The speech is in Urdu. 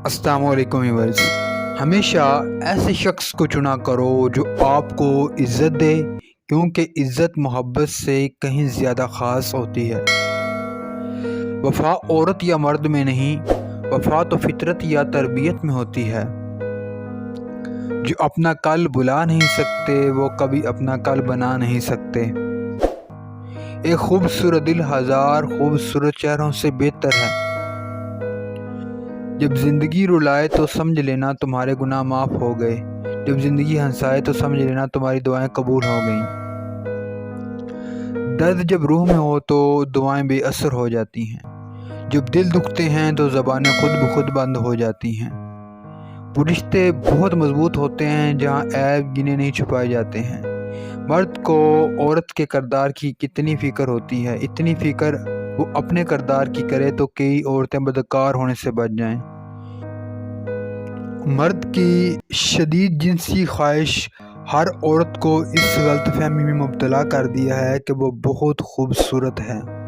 السلام علیکم ویورز۔ ہمیشہ ایسے شخص کو چنا کرو جو آپ کو عزت دے، کیونکہ عزت محبت سے کہیں زیادہ خاص ہوتی ہے۔ وفا عورت یا مرد میں نہیں، وفا تو فطرت یا تربیت میں ہوتی ہے۔ جو اپنا کل بلا نہیں سکتے وہ کبھی اپنا کل بنا نہیں سکتے۔ ایک خوبصورت دل ہزار خوبصورت چہروں سے بہتر ہے۔ جب زندگی رلائے تو سمجھ لینا تمہارے گناہ معاف ہو گئے، جب زندگی ہنسائے تو سمجھ لینا تمہاری دعائیں قبول ہو گئیں۔ درد جب روح میں ہو تو دعائیں بے اثر ہو جاتی ہیں، جب دل دکھتے ہیں تو زبانیں خود بخود بند ہو جاتی ہیں۔ وہ رشتے بہت مضبوط ہوتے ہیں جہاں عیب گنے نہیں چھپائے جاتے ہیں۔ مرد کو عورت کے کردار کی کتنی فکر ہوتی ہے، اتنی فکر وہ اپنے کردار کی کرے تو کئی عورتیں بدکار ہونے سے بچ جائیں۔ مرد کی شدید جنسی خواہش ہر عورت کو اس غلط فہمی میں مبتلا کر دیا ہے کہ وہ بہت خوبصورت ہے۔